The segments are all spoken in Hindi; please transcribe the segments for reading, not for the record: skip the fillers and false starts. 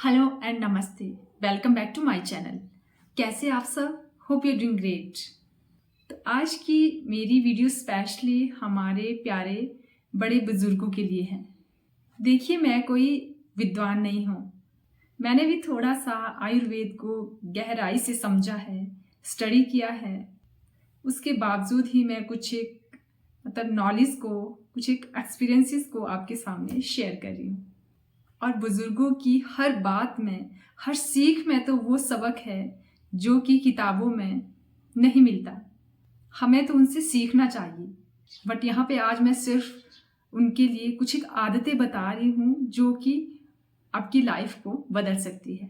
हेलो एंड नमस्ते। Welcome back to my channel. कैसे आप सब? Hope you doing great. तो आज की मेरी वीडियो स्पेशली हमारे प्यारे बड़े बुजुर्गों के लिए है। देखिए, मैं कोई विद्वान नहीं हूँ। मैंने भी थोड़ा सा आयुर्वेद को गहराई से समझा है, स्टडी किया है। उसके बावजूद ही मैं कुछ एक नॉलेज को, कुछ एक एक्सपीरियंसेस को आपके सामने शेयर कर रही हूँ। और बुजुर्गों की हर बात में, हर सीख में तो वो सबक है जो कि किताबों में नहीं मिलता। हमें तो उनसे सीखना चाहिए। बट यहाँ पे आज मैं सिर्फ उनके लिए कुछ एक आदतें बता रही हूँ जो कि आपकी लाइफ को बदल सकती है।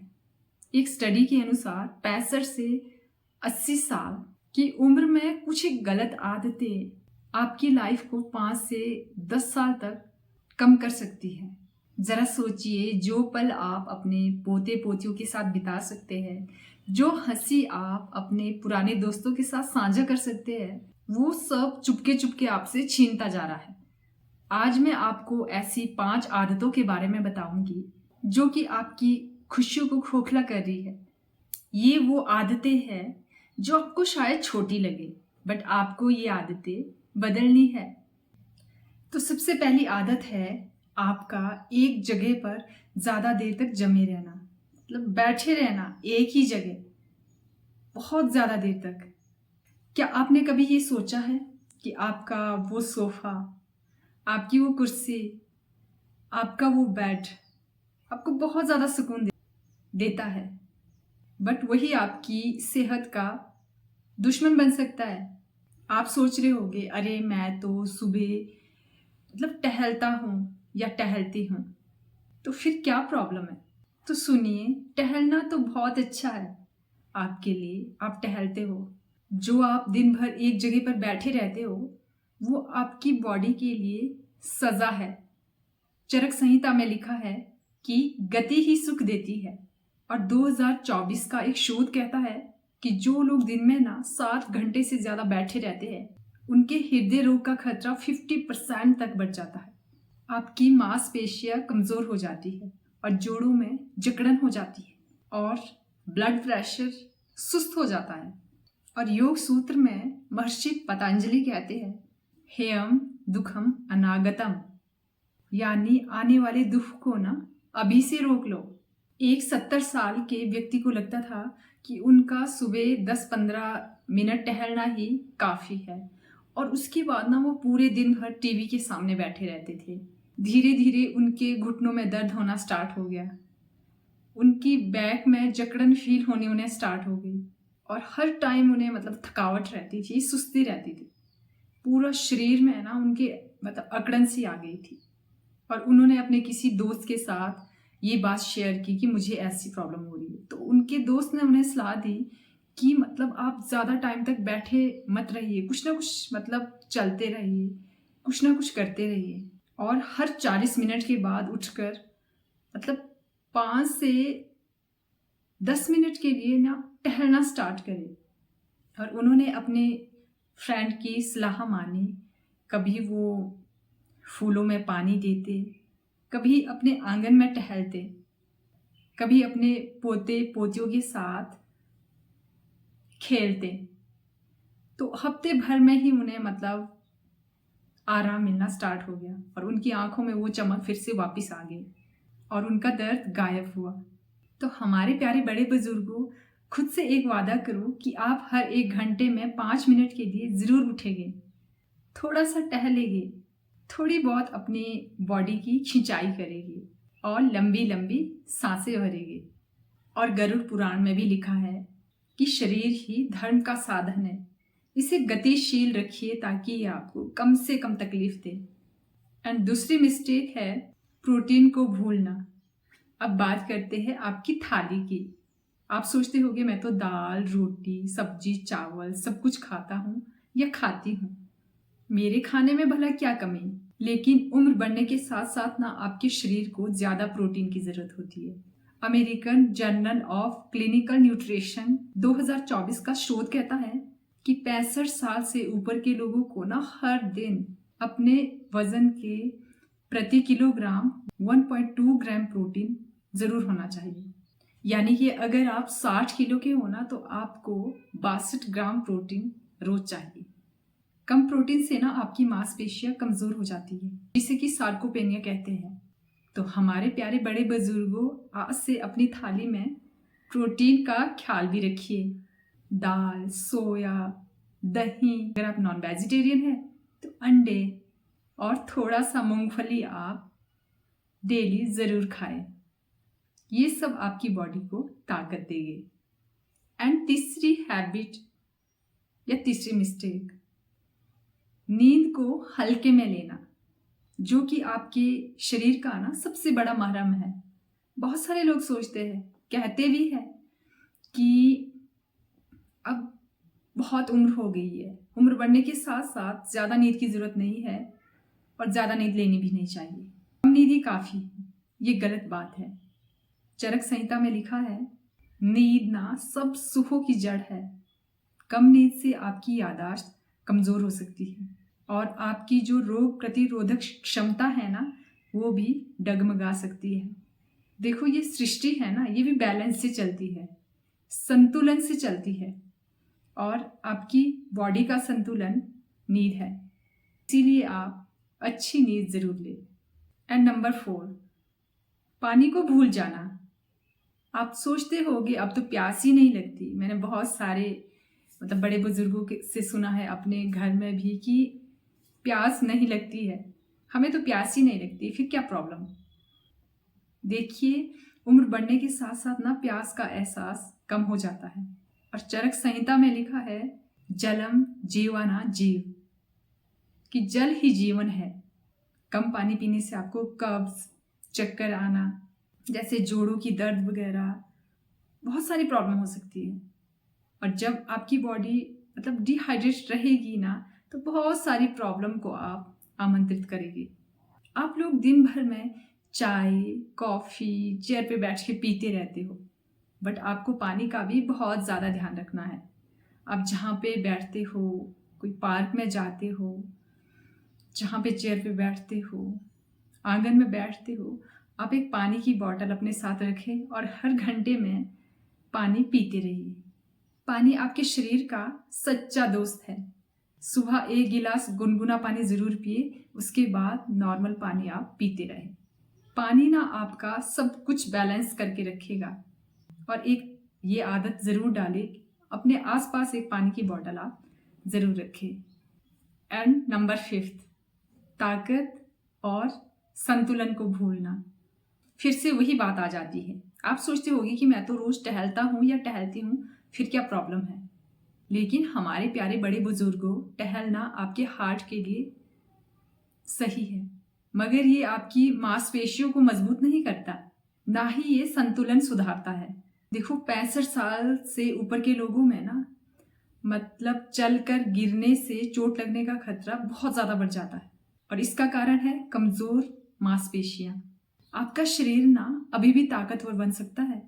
एक स्टडी के अनुसार 65 से 80 साल की उम्र में कुछ एक गलत आदतें आपकी लाइफ को 5 से 10 साल तक कम कर सकती है। जरा सोचिए, जो पल आप अपने पोते पोतियों के साथ बिता सकते हैं, जो हंसी आप अपने पुराने दोस्तों के साथ साझा कर सकते हैं, वो सब चुपके चुपके आपसे छीनता जा रहा है। आज मैं आपको ऐसी 5 आदतों के बारे में बताऊंगी जो कि आपकी खुशियों को खोखला कर रही है। ये वो आदतें हैं जो आपको शायद छोटी लगे, बट आपको ये आदतें बदलनी है। तो सबसे पहली आदत है आपका एक जगह पर ज़्यादा देर तक जमे रहना, मतलब बैठे रहना एक ही जगह बहुत ज़्यादा देर तक। क्या आपने कभी ये सोचा है कि आपका वो सोफ़ा, आपकी वो कुर्सी, आपका वो बेड आपको बहुत ज़्यादा सुकून देता है, बट वही आपकी सेहत का दुश्मन बन सकता है। आप सोच रहे होंगे, अरे मैं तो सुबह टहलता हूँ या टहलती हूँ, तो फिर क्या प्रॉब्लम है? तो सुनिए, टहलना तो बहुत अच्छा है आपके लिए। आप टहलते हो। जो आप दिन भर एक जगह पर बैठे रहते हो, वो आपकी बॉडी के लिए सजा है। चरक संहिता में लिखा है कि गति ही सुख देती है। और 2024 का एक शोध कहता है कि जो लोग दिन में 7 घंटे से ज़्यादा बैठे रहते हैं, उनके हृदय रोग का खतरा 50% तक बढ़ जाता है। आपकी मांसपेशियां कमज़ोर हो जाती है और जोड़ों में जकड़न हो जाती है और ब्लड प्रेशर सुस्त हो जाता है। और योग सूत्र में महर्षि पतंजलि कहते हैं, हेयम दुखम अनागतम, यानी आने वाले दुख को अभी से रोक लो। एक 70 साल के व्यक्ति को लगता था कि उनका सुबह 10-15 मिनट टहलना ही काफ़ी है, और उसके बाद वो पूरे दिन भर टीवी के सामने बैठे रहते थे। धीरे धीरे उनके घुटनों में दर्द होना स्टार्ट हो गया, उनकी बैक में जकड़न फील होने उन्हें स्टार्ट हो गई, और हर टाइम उन्हें थकावट रहती थी, सुस्ती रहती थी। पूरा शरीर में उनके अकड़न सी आ गई थी। और उन्होंने अपने किसी दोस्त के साथ ये बात शेयर की कि मुझे ऐसी प्रॉब्लम हो रही है। तो उनके दोस्त ने उन्हें सलाह दी कि आप ज़्यादा टाइम तक बैठे मत रहिए, कुछ ना कुछ चलते रहिए, कुछ ना कुछ करते रहिए। और हर 40 मिनट के बाद उठकर 5 से 10 मिनट के लिए टहलना स्टार्ट करें। और उन्होंने अपने फ्रेंड की सलाह मानी। कभी वो फूलों में पानी देते, कभी अपने आंगन में टहलते, कभी अपने पोते पोतियों के साथ खेलते। तो हफ्ते भर में ही उन्हें आराम मिलना स्टार्ट हो गया, और उनकी आंखों में वो चमक फिर से वापस आ गई और उनका दर्द गायब हुआ। तो हमारे प्यारे बड़े बुजुर्गों, खुद से एक वादा करो कि आप हर 1 घंटे में 5 मिनट के लिए ज़रूर उठेंगे, थोड़ा सा टहलेंगे, थोड़ी बहुत अपनी बॉडी की खिंचाई करेंगे और लंबी लंबी सांसें भरेंगे। और गरुड़ पुराण में भी लिखा है कि शरीर ही धर्म का साधन है, इसे गतिशील रखिए ताकि ये आपको कम से कम तकलीफ दे। एंड दूसरी मिस्टेक है प्रोटीन को भूलना। अब बात करते हैं आपकी थाली की। आप सोचते होंगे, मैं तो दाल रोटी सब्जी चावल सब कुछ खाता हूँ या खाती हूँ, मेरे खाने में भला क्या कमी? लेकिन उम्र बढ़ने के साथ साथ आपके शरीर को ज़्यादा प्रोटीन की ज़रूरत होती है। American journal of clinical nutrition 2024 का शोध कहता है कि 65 साल से ऊपर के लोगों को हर दिन अपने वजन के प्रति किलोग्राम 1.2 ग्राम प्रोटीन ज़रूर होना चाहिए। यानी कि अगर आप 60 किलो के हो ना तो आपको 62 ग्राम प्रोटीन रोज चाहिए। कम प्रोटीन से ना आपकी मांसपेशियां कमज़ोर हो जाती है, जिसे कि सार्कोपेनिया कहते हैं। तो हमारे प्यारे बड़े बुजुर्गों, आज से अपनी थाली में प्रोटीन का ख्याल भी रखिए। दाल, सोया, दही, अगर आप नॉन वेजिटेरियन हैं तो अंडे और थोड़ा सा मूंगफली आप डेली ज़रूर खाएं। ये सब आपकी बॉडी को ताकत देंगे। एंड तीसरी हैबिट या तीसरी मिस्टेक, नींद को हल्के में लेना, जो कि आपके शरीर का ना सबसे बड़ा महरम है। बहुत सारे लोग सोचते हैं, कहते भी हैं कि अब बहुत उम्र हो गई है, उम्र बढ़ने के साथ साथ ज़्यादा नींद की ज़रूरत नहीं है और ज़्यादा नींद लेनी भी नहीं चाहिए, कम नींद ही काफ़ी है। ये गलत बात है। चरक संहिता में लिखा है, नींद ना सब सुखों की जड़ है। कम नींद से आपकी याददाश्त कमज़ोर हो सकती है और आपकी जो रोग प्रतिरोधक क्षमता है ना, वो भी डगमगा सकती है। देखो, ये सृष्टि है ना, ये भी बैलेंस से चलती है, संतुलन से चलती है, और आपकी बॉडी का संतुलन नींद है। इसीलिए आप अच्छी नींद ज़रूर लें। एंड नंबर 4, पानी को भूल जाना। आप सोचते होगे अब तो प्यास ही नहीं लगती। मैंने बहुत सारे बड़े बुजुर्गों से सुना है अपने घर में भी कि प्यास नहीं लगती है, हमें तो प्यास ही नहीं लगती, फिर क्या प्रॉब्लम। देखिए, उम्र बढ़ने के साथ साथ ना प्यास का एहसास कम हो जाता है। और चरक संहिता में लिखा है, जलम जीवाना जीव, कि जल ही जीवन है। कम पानी पीने से आपको कब्ज, चक्कर आना, जैसे जोड़ों की दर्द वगैरह बहुत सारी प्रॉब्लम हो सकती है। और जब आपकी बॉडी डिहाइड्रेट रहेगी ना, तो बहुत सारी प्रॉब्लम को आप आमंत्रित करेगी। आप लोग दिन भर में चाय, कॉफ़ी, चेयर पे बैठ के पीते रहते हो, बट आपको पानी का भी बहुत ज़्यादा ध्यान रखना है। आप जहाँ पे बैठते हो, कोई पार्क में जाते हो, जहाँ पे चेयर पे बैठते हो, आंगन में बैठते हो, आप एक पानी की बोतल अपने साथ रखें और हर घंटे में पानी पीते रहिए। पानी आपके शरीर का सच्चा दोस्त है। सुबह 1 गिलास गुनगुना पानी ज़रूर पिए, उसके बाद नॉर्मल पानी आप पीते रहें। पानी ना आपका सब कुछ बैलेंस करके रखेगा। और एक ये आदत ज़रूर डालें, अपने आसपास एक पानी की बोतल आप ज़रूर रखें। एंड नंबर 5, ताकत और संतुलन को भूलना। फिर से वही बात आ जाती है। आप सोचते होंगे कि मैं तो रोज़ टहलता हूँ या टहलती हूँ, फिर क्या प्रॉब्लम है। लेकिन हमारे प्यारे बड़े बुजुर्गों, टहलना आपके हार्ट के लिए सही है, मगर ये आपकी मांसपेशियों को मजबूत नहीं करता, ना ही ये संतुलन सुधारता है। देखो, 65 साल से ऊपर के लोगों में ना चलकर गिरने से चोट लगने का खतरा बहुत ज़्यादा बढ़ जाता है, और इसका कारण है कमज़ोर मांसपेशियां। आपका शरीर ना अभी भी ताकतवर बन सकता है।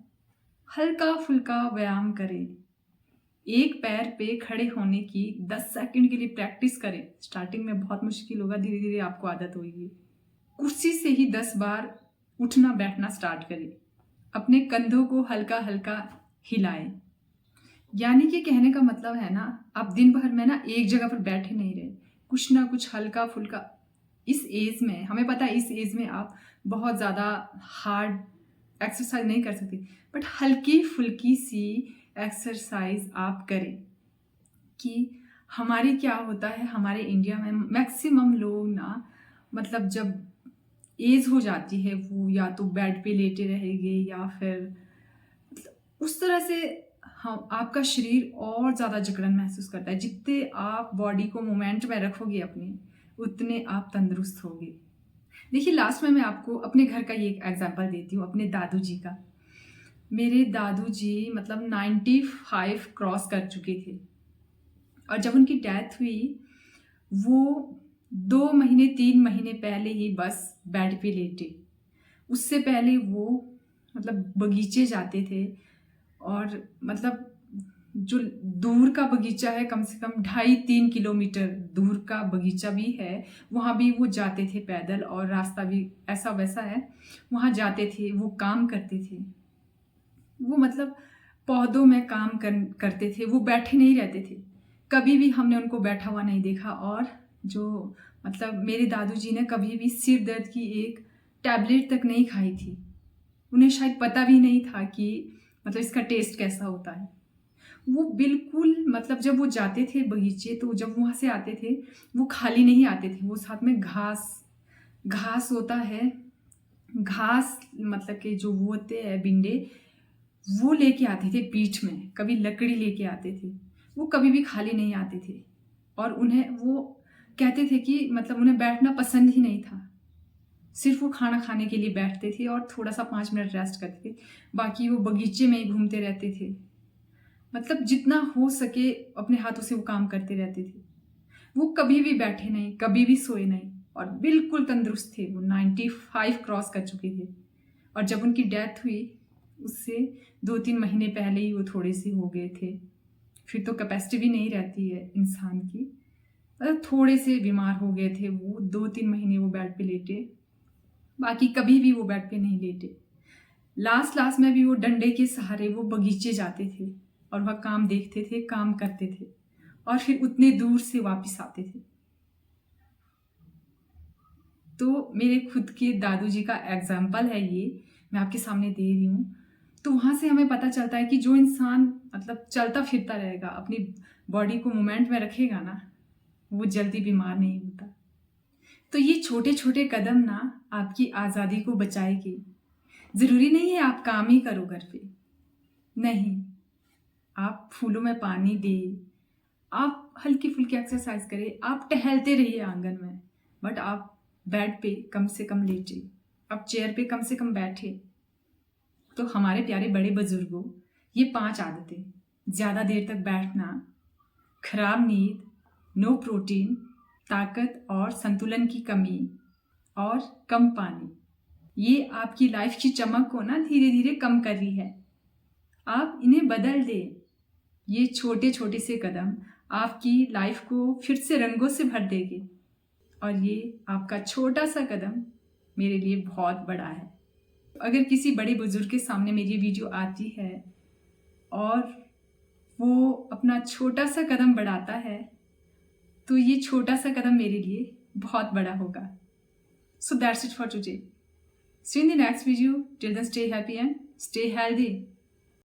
हल्का फुल्का व्यायाम करें, एक पैर पे खड़े होने की 10 सेकंड के लिए प्रैक्टिस करें। स्टार्टिंग में बहुत मुश्किल होगा, धीरे धीरे आपको आदत होगी। कुर्सी से ही 10 बार उठना बैठना स्टार्ट करें। अपने कंधों को हल्का हल्का हिलाएं। यानी कि कहने का मतलब है ना, आप दिन भर में ना एक जगह पर बैठे नहीं रहे, कुछ ना कुछ हल्का फुल्का। इस एज में हमें पता है, इस एज में आप बहुत ज़्यादा हार्ड एक्सरसाइज नहीं कर सकते, बट हल्की फुल्की सी एक्सरसाइज आप करें। कि हमारे क्या होता है, हमारे इंडिया में मैक्सिमम लोग ना जब एज हो जाती है, वो या तो बेड पे लेटे रहेंगे या फिर उस तरह से हम आपका शरीर और ज़्यादा जकड़न महसूस करता है। जितने आप बॉडी को मोमेंट में रखोगे अपने, उतने आप तंदुरुस्त होगे। देखिए, लास्ट में मैं आपको अपने घर का ये एक एग्जांपल देती हूँ, अपने दादू जी का। मेरे दादू जी 95 क्रॉस कर चुके थे, और जब उनकी डेथ हुई, वो 2 महीने 3 महीने पहले ही बस बेड पे लेटे। उससे पहले वो बगीचे जाते थे, और जो दूर का बगीचा है, कम से कम 2.5-3 किलोमीटर दूर का बगीचा भी है, वहाँ भी वो जाते थे पैदल, और रास्ता भी ऐसा वैसा है, वहाँ जाते थे, वो काम करते थे। वो मतलब पौधों में काम करते थे, वो बैठे नहीं रहते थे। कभी भी हमने उनको बैठा हुआ नहीं देखा। और जो मतलब मेरे दादू जी ने कभी भी सिर दर्द की एक टैबलेट तक नहीं खाई थी। उन्हें शायद पता भी नहीं था कि मतलब इसका टेस्ट कैसा होता है। वो बिल्कुल मतलब जब वो जाते थे बगीचे, तो जब वहाँ से आते थे वो खाली नहीं आते थे, वो साथ में घास होता है, घास मतलब कि जो वो होते हैं बिंडे, वो लेके आते थे पीठ में, कभी लकड़ी लेके आते थे। वो कभी भी खाली नहीं आते थे। और उन्हें वो कहते थे कि मतलब उन्हें बैठना पसंद ही नहीं था, सिर्फ वो खाना खाने के लिए बैठते थे और थोड़ा सा 5 मिनट रेस्ट करते थे, बाकी वो बगीचे में ही घूमते रहते थे। मतलब जितना हो सके अपने हाथों से वो काम करते रहते थे। वो कभी भी बैठे नहीं, कभी भी सोए नहीं, और बिल्कुल तंदुरुस्त थे। वो 95 क्रॉस कर चुके थे। और जब उनकी डेथ हुई, उससे 2-3 महीने पहले ही वो थोड़े से हो गए थे। फिर तो कैपेसिटी भी नहीं रहती है इंसान की। मतलब थोड़े से बीमार हो गए थे वो, 2-3 महीने वो बेड पे लेटे, बाकी कभी भी वो बेड पे नहीं लेटे। लास्ट में भी वो डंडे के सहारे वो बगीचे जाते थे और वह काम देखते थे, काम करते थे, और फिर उतने दूर से वापस आते थे। तो मेरे खुद के दादू जी का एग्जाम्पल है ये, मैं आपके सामने दे रही हूँ। तो वहाँ से हमें पता चलता है कि जो इंसान मतलब चलता फिरता रहेगा, अपनी बॉडी को मूवमेंट में रखेगा ना, वो जल्दी बीमार नहीं होता। तो ये छोटे छोटे कदम ना आपकी आज़ादी को बचाएगी। ज़रूरी नहीं है आप काम ही करो घर पे, नहीं, आप फूलों में पानी दे, आप हल्की फुल्की एक्सरसाइज करें, आप टहलते रहिए आंगन में, बट आप बेड पे कम से कम लेटे, आप चेयर पे कम से कम बैठे। तो हमारे प्यारे बड़े बुजुर्गों, ये 5 आदतें, ज़्यादा देर तक बैठना, खराब नींद, नो प्रोटीन, ताकत और संतुलन की कमी, और कम पानी, ये आपकी लाइफ की चमक को ना धीरे धीरे कम कर रही है। आप इन्हें बदल दें। ये छोटे छोटे से कदम आपकी लाइफ को फिर से रंगों से भर देंगे। और ये आपका छोटा सा कदम मेरे लिए बहुत बड़ा है। अगर किसी बड़े बुजुर्ग के सामने मेरी वीडियो आती है और वो अपना छोटा सा कदम बढ़ाता है, तो ये छोटा सा कदम मेरे लिए बहुत बड़ा होगा। So that's it for today. See you in the next video. Till then, stay happy and stay healthy.